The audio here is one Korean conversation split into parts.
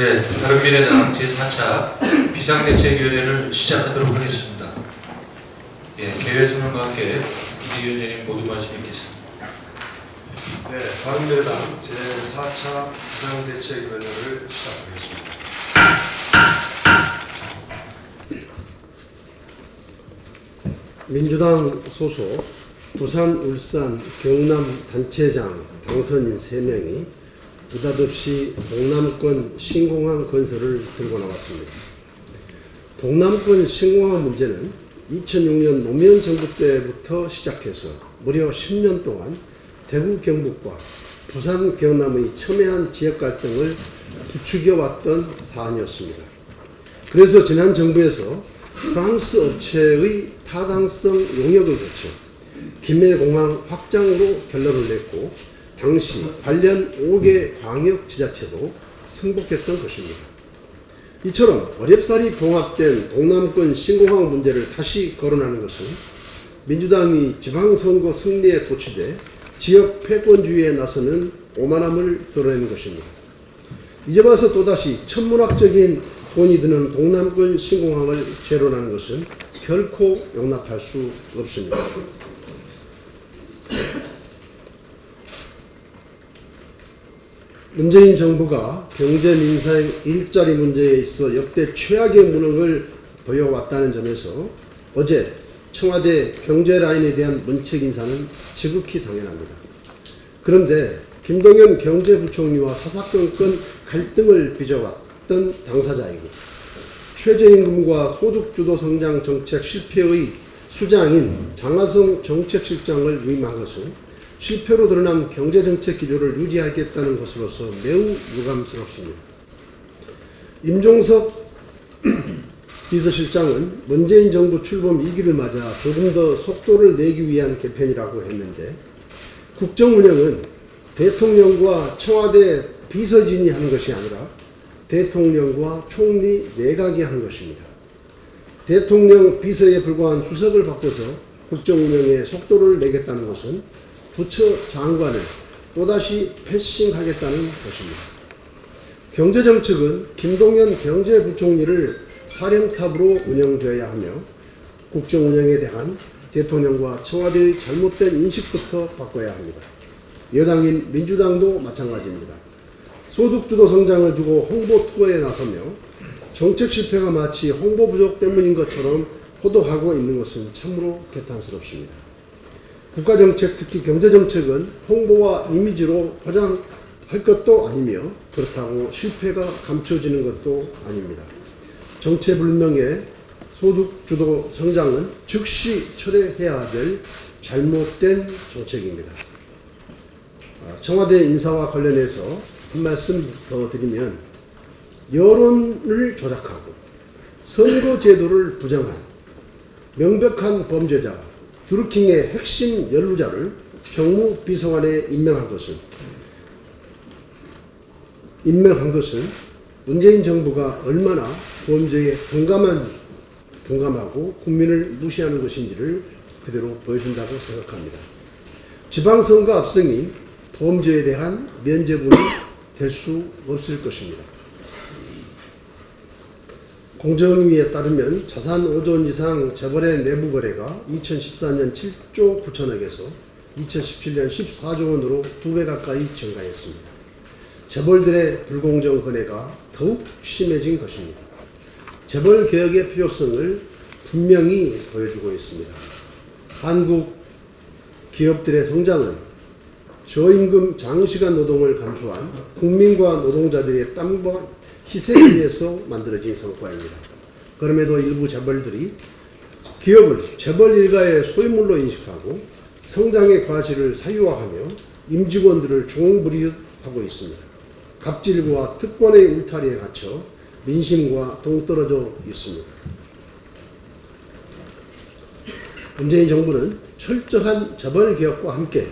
네, 바른미래당 제4차 비상대책위원회를 시작하도록 하겠습니다. 예, 개회선언과 함께 비대위원장님 모두 말씀 있겠습니다. 네, 바른미래당 제4차 비상대책위원회를 시작하겠습니다. 민주당 소속 부산, 울산, 경남 단체장 당선인 3명이 느닷없이 동남권 신공항 건설을 들고 나왔습니다. 동남권 신공항 문제는 2006년 노무현 정부 때부터 시작해서 무려 10년 동안 대구 경북과 부산 경남의 첨예한 지역 갈등을 부추겨왔던 사안이었습니다. 그래서 지난 정부에서 프랑스 업체의 타당성 용역을 거쳐 김해공항 확장으로 결론을 냈고 당시 관련 5개 광역지자체도 승복했던 것입니다. 이처럼 어렵사리 봉합된 동남권 신공항 문제를 다시 거론하는 것은 민주당이 지방선거 승리에 도취돼 지역 패권주의에 나서는 오만함을 드러내는 것입니다. 이제 와서 또다시 천문학적인 돈이 드는 동남권 신공항을 재론하는 것은 결코 용납할 수 없습니다. 문재인 정부가 경제, 민생, 일자리 문제에 있어 역대 최악의 무능을 보여왔다는 점에서 어제 청와대 경제라인에 대한 문책 인사는 지극히 당연합니다. 그런데 김동연 경제부총리와 사사건건 갈등을 빚어왔던 당사자이고 최저임금과 소득주도 성장 정책 실패의 수장인 장하성 정책실장을 위임한 것은 실패로 드러난 경제정책 기조를 유지하겠다는 것으로서 매우 유감스럽습니다. 임종석 비서실장은 문재인 정부 출범 2기를 맞아 조금 더 속도를 내기 위한 개편이라고 했는데 국정운영은 대통령과 청와대 비서진이 하는 것이 아니라 대통령과 총리 내각이 하는 것입니다. 대통령 비서에 불과한 수석을 바꿔서 국정운영에 속도를 내겠다는 것은 부처 장관을 또다시 패싱하겠다는 것입니다. 경제정책은 김동연 경제부총리를 사령탑으로 운영되어야 하며 국정운영에 대한 대통령과 청와대의 잘못된 인식부터 바꿔야 합니다. 여당인 민주당도 마찬가지입니다. 소득주도 성장을 두고 홍보 투어에 나서며 정책 실패가 마치 홍보 부족 때문인 것처럼 호도하고 있는 것은 참으로 개탄스럽습니다. 국가정책, 특히 경제정책은 홍보와 이미지로 포장할 것도 아니며 그렇다고 실패가 감춰지는 것도 아닙니다. 정체불명의 소득주도 성장은 즉시 철회해야 될 잘못된 정책입니다. 청와대 인사와 관련해서 한 말씀 더 드리면 여론을 조작하고 선거제도를 부정한 명백한 범죄자 드루킹의 핵심 연루자를 정무비서관에 임명한 것은 문재인 정부가 얼마나 범죄에 둔감하고 국민을 무시하는 것인지를 그대로 보여준다고 생각합니다. 지방선거 압승이 범죄에 대한 면죄부는 될 수 없을 것입니다. 공정위에 따르면 자산 5조 원 이상 재벌의 내부 거래가 2014년 7조 9천억에서 2017년 14조 원으로 2배 가까이 증가했습니다. 재벌들의 불공정 거래가 더욱 심해진 것입니다. 재벌 개혁의 필요성을 분명히 보여주고 있습니다. 한국 기업들의 성장은 저임금 장시간 노동을 감수한 국민과 노동자들의 땀과 희생을 위해서 만들어진 성과입니다. 그럼에도 일부 재벌들이 기업을 재벌 일가의 소유물로 인식하고 성장의 과실을 사유화하며 임직원들을 종부리하고 있습니다. 갑질과 특권의 울타리에 갇혀 민심과 동떨어져 있습니다. 문재인 정부는 철저한 재벌 개혁과 함께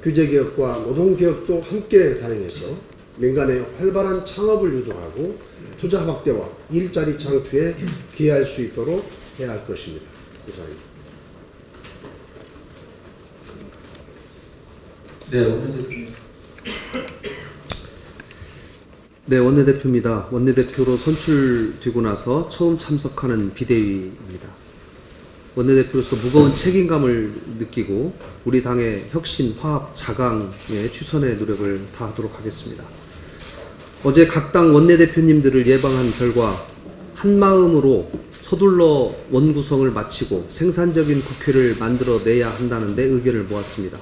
규제 개혁과 노동 개혁도 함께 단행해서 민간의 활발한 창업을 유도하고 투자 확대와 일자리 창출에 기여할 수 있도록 해야 할 것입니다. 이상입니다. 네, 오늘 네, 원내대표입니다. 원내대표로 선출되고 나서 처음 참석하는 비대위입니다. 원내대표로서 무거운 책임감을 느끼고 우리 당의 혁신, 화합, 자강의 추선의 노력을 다하도록 하겠습니다. 어제 각 당 원내대표님들을 예방한 결과 한마음으로 서둘러 원구성을 마치고 생산적인 국회를 만들어내야 한다는데 의견을 모았습니다.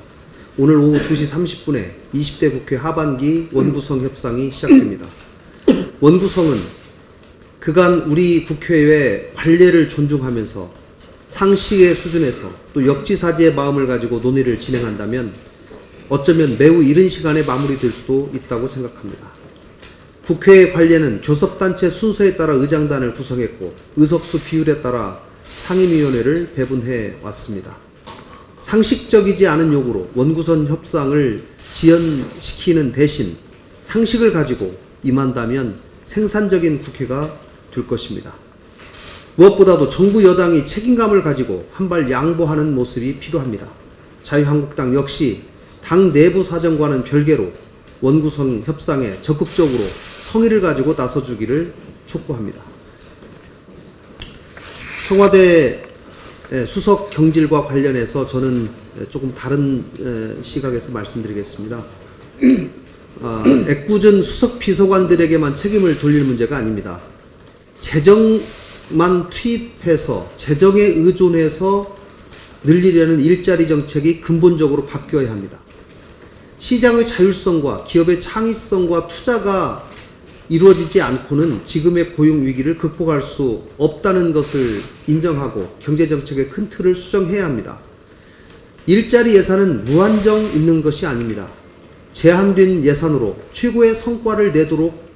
오늘 오후 2시 30분에 20대 국회 하반기 원구성 협상이 시작됩니다. 원구성은 그간 우리 국회의 관례를 존중하면서 상식의 수준에서 또 역지사지의 마음을 가지고 논의를 진행한다면 어쩌면 매우 이른 시간에 마무리될 수도 있다고 생각합니다. 국회의 관례는 교섭단체 순서에 따라 의장단을 구성했고 의석수 비율에 따라 상임위원회를 배분해 왔습니다. 상식적이지 않은 요구로 원구성 협상을 지연시키는 대신 상식을 가지고 임한다면 생산적인 국회가 될 것입니다. 무엇보다도 정부 여당이 책임감을 가지고 한발 양보하는 모습이 필요합니다. 자유한국당 역시 당 내부 사정과는 별개로 원구성 협상에 적극적으로 성의를 가지고 나서주기를 촉구합니다. 청와대 수석 경질과 관련해서 저는 조금 다른 시각에서 말씀드리겠습니다. 애꿎은 수석 비서관들에게만 책임을 돌릴 문제가 아닙니다. 재정만 투입해서 재정에 의존해서 늘리려는 일자리 정책이 근본적으로 바뀌어야 합니다. 시장의 자율성과 기업의 창의성과 투자가 이루어지지 않고는 지금의 고용 위기를 극복할 수 없다는 것을 인정하고 경제정책의 큰 틀을 수정해야 합니다. 일자리 예산은 무한정 있는 것이 아닙니다. 제한된 예산으로 최고의 성과를 내도록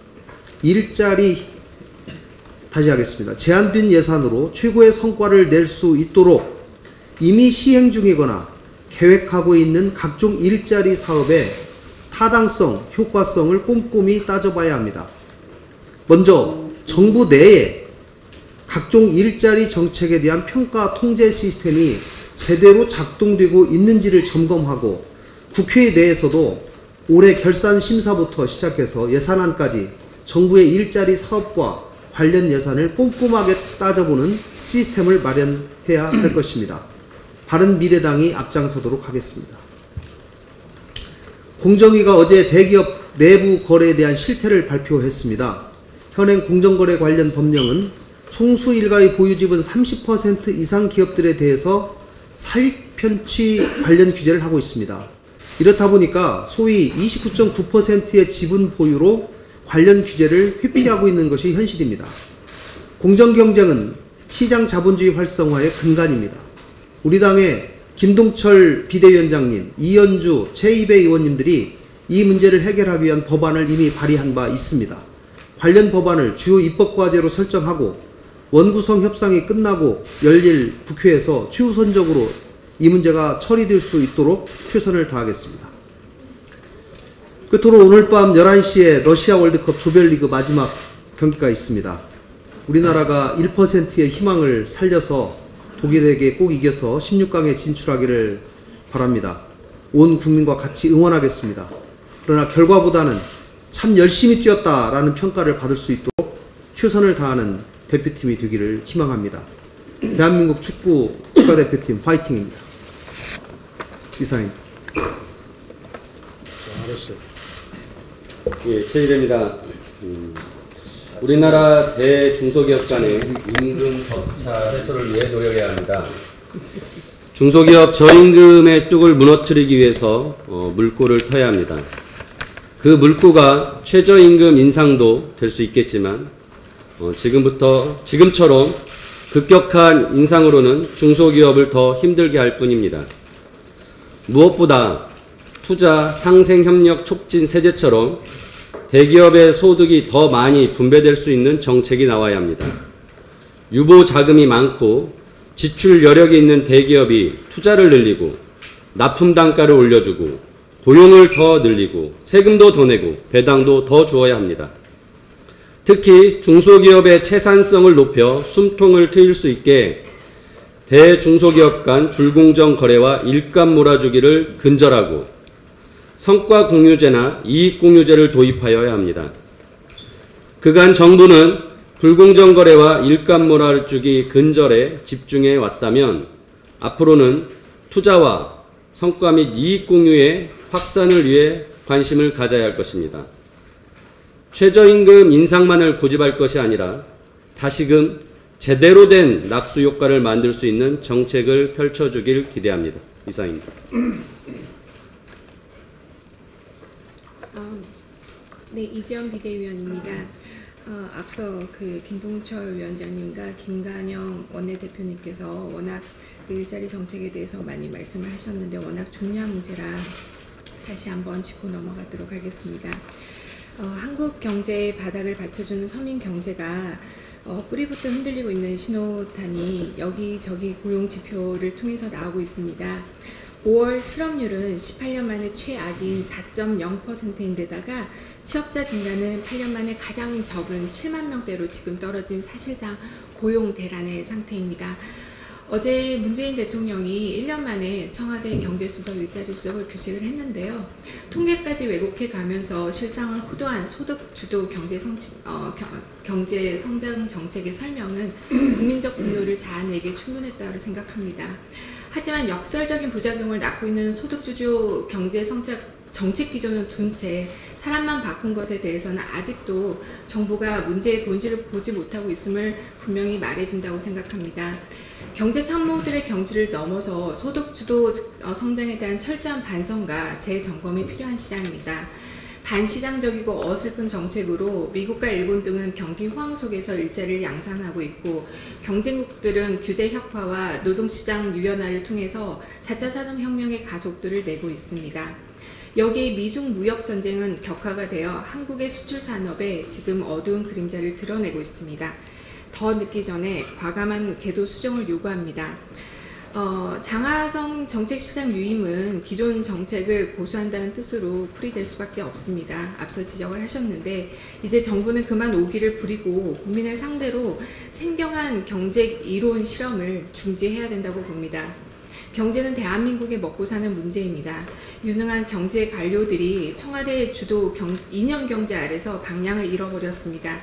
제한된 예산으로 최고의 성과를 낼 수 있도록 이미 시행 중이거나 계획하고 있는 각종 일자리 사업의 타당성, 효과성을 꼼꼼히 따져봐야 합니다. 먼저 정부 내에 각종 일자리 정책에 대한 평가 통제 시스템이 제대로 작동되고 있는지를 점검하고 국회 내에서도 올해 결산 심사부터 시작해서 예산안까지 정부의 일자리 사업과 관련 예산을 꼼꼼하게 따져보는 시스템을 마련해야 할 것입니다. 바른미래당이 앞장서도록 하겠습니다. 공정위가 어제 대기업 내부 거래에 대한 실태를 발표했습니다. 현행 공정거래 관련 법령은 총수 일가의 보유지분 30% 이상 기업들에 대해서 사익 편취 관련 규제를 하고 있습니다. 이렇다 보니까 소위 29.9%의 지분 보유로 관련 규제를 회피하고 있는 것이 현실입니다. 공정경쟁은 시장 자본주의 활성화의 근간입니다. 우리 당의 김동철 비대위원장님, 이현주, 최이배 의원님들이 이 문제를 해결하기 위한 법안을 이미 발의한 바 있습니다. 관련 법안을 주요 입법과제로 설정하고 원구성 협상이 끝나고 열릴 국회에서 최우선적으로 이 문제가 처리될 수 있도록 최선을 다하겠습니다. 끝으로 오늘 밤 11시에 러시아 월드컵 조별리그 마지막 경기가 있습니다. 우리나라가 1%의 희망을 살려서 독일에게 꼭 이겨서 16강에 진출하기를 바랍니다. 온 국민과 같이 응원하겠습니다. 그러나 결과보다는 참 열심히 뛰었다라는 평가를 받을 수 있도록 최선을 다하는 대표팀이 되기를 희망합니다. 대한민국 축구 국가대표팀 화이팅입니다. 이상입니다. 예, 최일입니다. 우리나라 대중소기업 간의 임금 격차 해소를 위해 노력해야 합니다. 중소기업 저임금의 뚝을 무너뜨리기 위해서 물꼬를 터야 합니다. 그 물꼬가 최저임금 인상도 될 수 있겠지만 지금처럼 급격한 인상으로는 중소기업을 더 힘들게 할 뿐입니다. 무엇보다 투자 상생협력 촉진 세제처럼 대기업의 소득이 더 많이 분배될 수 있는 정책이 나와야 합니다. 유보 자금이 많고 지출 여력이 있는 대기업이 투자를 늘리고 납품 단가를 올려주고 고용을 더 늘리고 세금도 더 내고 배당도 더 주어야 합니다. 특히 중소기업의 채산성을 높여 숨통을 트일 수 있게 대중소기업 간 불공정 거래와 일감 몰아주기를 근절하고 성과 공유제나 이익 공유제를 도입하여야 합니다. 그간 정부는 불공정 거래와 일감 몰아주기 근절에 집중해 왔다면 앞으로는 투자와 성과 및 이익 공유의 확산을 위해 관심을 가져야 할 것입니다. 최저임금 인상만을 고집할 것이 아니라 다시금 제대로 된 낙수 효과를 만들 수 있는 정책을 펼쳐주길 기대합니다. 이상입니다. 네, 이지연 비대위원입니다. 앞서 김동철 위원장님과 김관영 원내대표님께서 워낙 일자리 정책에 대해서 많이 말씀을 하셨는데 워낙 중요한 문제라 다시 한번 짚고 넘어가도록 하겠습니다. 한국 경제의 바닥을 받쳐주는 서민 경제가 뿌리부터 흔들리고 있는 신호탄이 여기저기 고용 지표를 통해서 나오고 있습니다. 5월 실업률은 18년 만에 최악인 4.0%인데다가 취업자 증가는 8년 만에 가장 적은 7만 명대로 지금 떨어진 사실상 고용 대란의 상태입니다. 어제 문재인 대통령이 1년 만에 청와대 경제수석 일자리 수석을 교체를 했는데요. 통계까지 왜곡해 가면서 실상을 호도한 소득주도 경제 성장 정책의 설명은 국민적 분노를 자아내기에 충분했다고 생각합니다. 하지만 역설적인 부작용을 낳고 있는 소득주도 경제 성장 정책 기조는 둔 채 사람만 바꾼 것에 대해서는 아직도 정부가 문제의 본질을 보지 못하고 있음을 분명히 말해준다고 생각합니다. 경제 참모들의 경지를 넘어서 소득주도 성장에 대한 철저한 반성과 재점검이 필요한 시장입니다. 반시장적이고 어설픈 정책으로 미국과 일본 등은 경기 호황 속에서 일자리를 양산하고 있고 경쟁국들은 규제 혁파와 노동시장 유연화를 통해서 4차 산업혁명의 가속도를 내고 있습니다. 여기에 미중 무역전쟁은 격화가 되어 한국의 수출산업에 지금 어두운 그림자를 드러내고 있습니다. 더 늦기 전에 과감한 궤도 수정을 요구합니다. 장하성 정책실장 유임은 기존 정책을 고수한다는 뜻으로 풀이될 수밖에 없습니다. 앞서 지적을 하셨는데 이제 정부는 그만 오기를 부리고 국민을 상대로 생경한 경제 이론 실험을 중지해야 된다고 봅니다. 경제는 대한민국의 먹고 사는 문제입니다. 유능한 경제 관료들이 청와대 주도 이념 경제 아래서 방향을 잃어버렸습니다.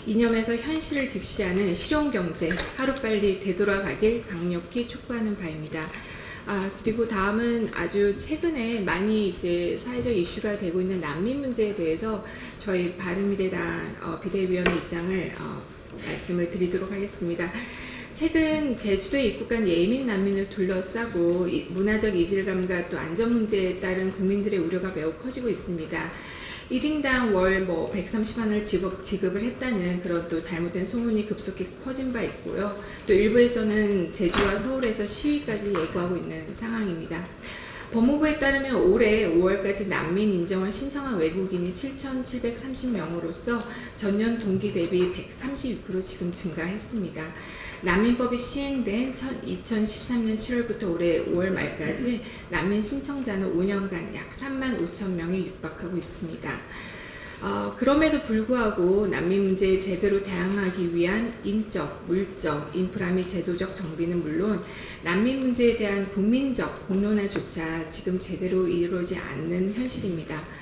이념에서 현실을 직시하는 실용경제 하루빨리 되돌아가길 강력히 촉구하는 바입니다. 그리고 다음은 아주 최근에 많이 이제 사회적 이슈가 되고 있는 난민 문제에 대해서 저희 바른미래당 비대위원의 입장을 말씀을 드리도록 하겠습니다. 최근 제주도에 입국한 예민 난민을 둘러싸고 문화적 이질감과 또 안전 문제에 따른 국민들의 우려가 매우 커지고 있습니다. 1인당 월 130만 원을 지급을 했다는 그런 또 잘못된 소문이 급속히 퍼진 바 있고요. 또 일부에서는 제주와 서울에서 시위까지 예고하고 있는 상황입니다. 법무부에 따르면 올해 5월까지 난민 인정을 신청한 외국인이 7,730명으로서 전년 동기 대비 132% 지금 증가했습니다. 난민법이 시행된 2013년 7월부터 올해 5월 말까지 난민 신청자는 5년간 약 3만 5천 명에 육박하고 있습니다. 그럼에도 불구하고 난민 문제에 제대로 대응하기 위한 인적, 물적, 인프라 및 제도적 정비는 물론 난민 문제에 대한 국민적 공론화조차 지금 제대로 이루어지지 않는 현실입니다.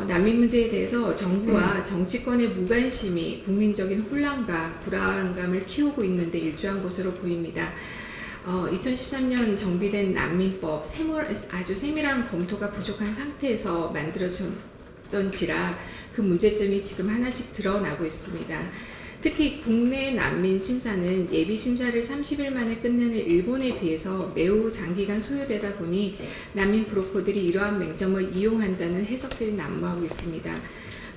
난민 문제에 대해서 정부와 정치권의 무관심이 국민적인 혼란과 불안감을 키우고 있는데 일조한 것으로 보입니다. 2013년 정비된 난민법 아주 세밀한 검토가 부족한 상태에서 만들어졌던지라 그 문제점이 지금 하나씩 드러나고 있습니다. 특히 국내 난민 심사는 예비 심사를 30일 만에 끝내는 일본에 비해서 매우 장기간 소요되다 보니 난민 브로커들이 이러한 맹점을 이용한다는 해석들이 난무하고 있습니다.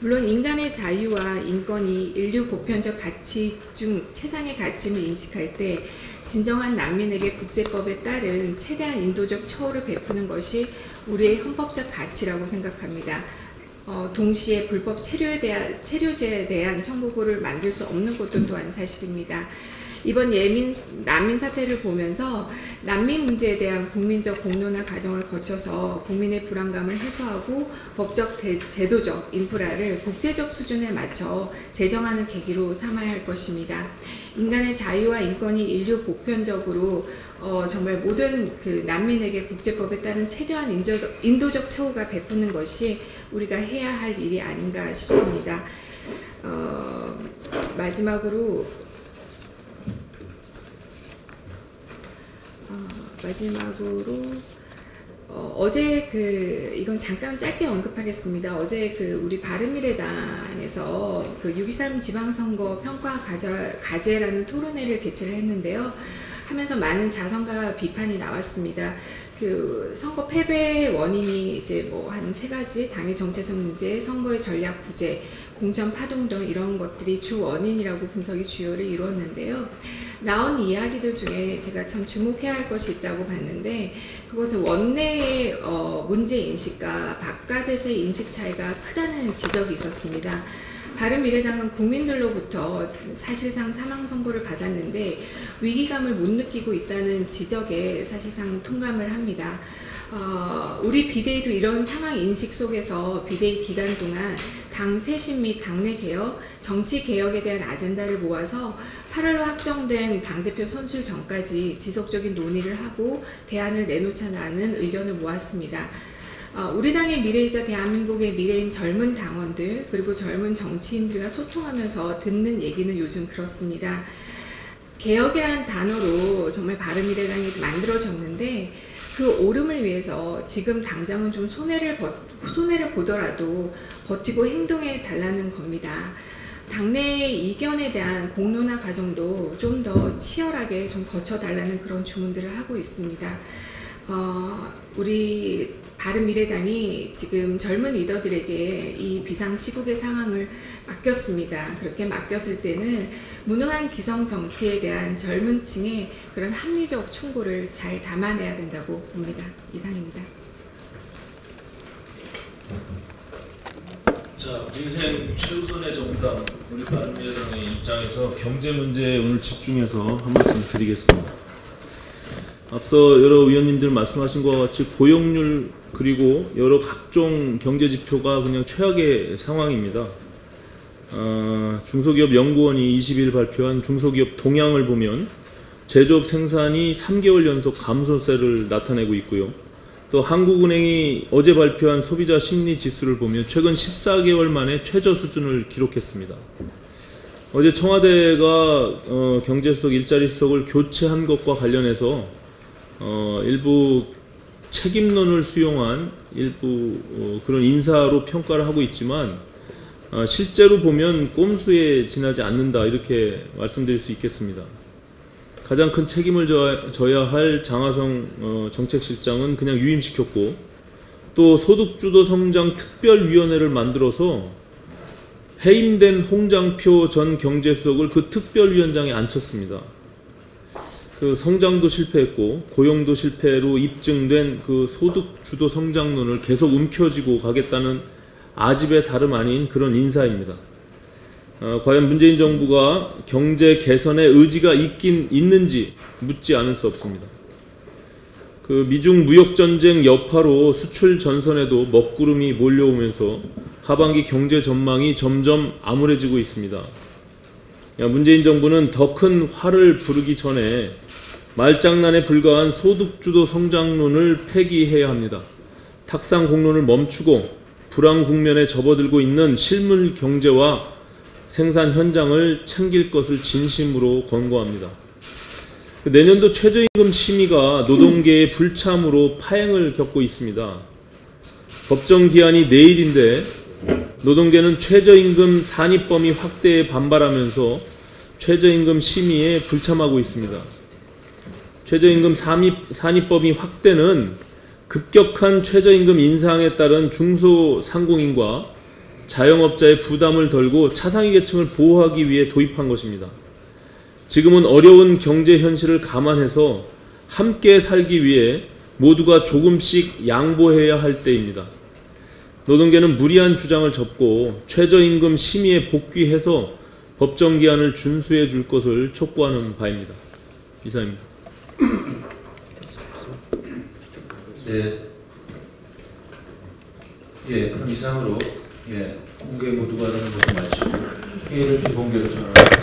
물론 인간의 자유와 인권이 인류 보편적 가치 중 최상의 가치임을 인식할 때 진정한 난민에게 국제법에 따른 최대한 인도적 처우를 베푸는 것이 우리의 헌법적 가치라고 생각합니다. 동시에 불법 체류제에 대한 청구구를 만들 수 없는 것도 또한 사실입니다. 이번 난민 사태를 보면서 난민 문제에 대한 국민적 공론화 과정을 거쳐서 국민의 불안감을 해소하고 법적 제도적 인프라를 국제적 수준에 맞춰 제정하는 계기로 삼아야 할 것입니다. 인간의 자유와 인권이 인류 보편적으로 정말 모든 그 난민에게 국제법에 따른 최대한 인도적 처우가 베푸는 것이 우리가 해야 할 일이 아닌가 싶습니다. 마지막으로 어제 이건 잠깐 짧게 언급하겠습니다. 어제 우리 바른미래당에서 6.23 지방선거 평가 과제라는 토론회를 개최를 했는데요. 하면서 많은 자성과 비판이 나왔습니다. 선거 패배 원인이 이제 한 3가지, 당의 정체성 문제, 선거의 전략 부재, 공천 파동 등 이런 것들이 주 원인이라고 분석이 주요를 이루었는데요. 나온 이야기들 중에 제가 참 주목해야 할 것이 있다고 봤는데, 그것은 원내의 문제인식과 바깥에서의 인식 차이가 크다는 지적이 있었습니다. 바른미래당은 국민들로부터 사실상 사망선고를 받았는데 위기감을 못 느끼고 있다는 지적에 사실상 통감을 합니다. 우리 비대위도 이런 상황 인식 속에서 비대위 기간 동안 당 쇄신 및 당내 개혁, 정치 개혁에 대한 아젠다를 모아서 8월로 확정된 당대표 선출 전까지 지속적인 논의를 하고 대안을 내놓자는 의견을 모았습니다. 우리 당의 미래이자 대한민국의 미래인 젊은 당원들 그리고 젊은 정치인들과 소통하면서 듣는 얘기는 요즘 그렇습니다. 개혁이라는 단어로 정말 바른미래당이 만들어졌는데 그 오름을 위해서 지금 당장은 좀 손해를 보더라도 버티고 행동해 달라는 겁니다. 당내의 이견에 대한 공론화 과정도 좀 더 치열하게 좀 거쳐달라는 그런 주문들을 하고 있습니다. 우리 바른미래당이 지금 젊은 리더들에게 이 비상시국의 상황을 맡겼습니다. 그렇게 맡겼을 때는 무능한 기성 정치에 대한 젊은 층의 그런 합리적 충고를 잘 담아내야 된다고 봅니다. 이상입니다. 자, 민생 최우선의 정당 우리 바른미래당의 입장에서 경제 문제에 오늘 집중해서 한 말씀 드리겠습니다. 앞서 여러 의원님들 말씀하신 것과 같이 고용률 그리고 여러 각종 경제 지표가 그냥 최악의 상황입니다. 중소기업연구원이 20일 발표한 중소기업 동향을 보면 제조업 생산이 3개월 연속 감소세를 나타내고 있고요. 또 한국은행이 어제 발표한 소비자 심리 지수를 보면 최근 14개월 만에 최저 수준을 기록했습니다. 어제 청와대가 경제수석 일자리 수석을 교체한 것과 관련해서 일부 책임론을 수용한 일부 그런 인사로 평가를 하고 있지만 실제로 보면 꼼수에 지나지 않는다 이렇게 말씀드릴 수 있겠습니다. 가장 큰 책임을 져야 할 장하성 정책실장은 그냥 유임시켰고 또 소득주도 성장 특별위원회를 만들어서 해임된 홍장표 전 경제수석을 그 특별위원장에 앉혔습니다. 그 성장도 실패했고 고용도 실패로 입증된 그 소득주도 성장론을 계속 움켜쥐고 가겠다는 아집의 다름 아닌 그런 인사입니다. 과연 문재인 정부가 경제 개선의 의지가 있는지 묻지 않을 수 없습니다. 그 미중 무역전쟁 여파로 수출 전선에도 먹구름이 몰려오면서 하반기 경제 전망이 점점 암울해지고 있습니다. 문재인 정부는 더 큰 화를 부르기 전에 말장난에 불과한 소득주도 성장론을 폐기해야 합니다. 탁상 공론을 멈추고 불황 국면에 접어들고 있는 실물 경제와 생산 현장을 챙길 것을 진심으로 권고합니다. 내년도 최저임금 심의가 노동계의 불참으로 파행을 겪고 있습니다. 법정 기한이 내일인데 노동계는 최저임금 산입범위 확대에 반발하면서 최저임금 심의에 불참하고 있습니다. 최저임금 산입범위 확대는 급격한 최저임금 인상에 따른 중소상공인과 자영업자의 부담을 덜고 차상위 계층을 보호하기 위해 도입한 것입니다. 지금은 어려운 경제 현실을 감안해서 함께 살기 위해 모두가 조금씩 양보해야 할 때입니다. 노동계는 무리한 주장을 접고 최저임금 심의에 복귀해서 법정기한을 준수해 줄 것을 촉구하는 바입니다. 이상입니다. 그럼 이상으로 공개 모두 발언을 하지 마시고 회의를 비공개로 전환하도록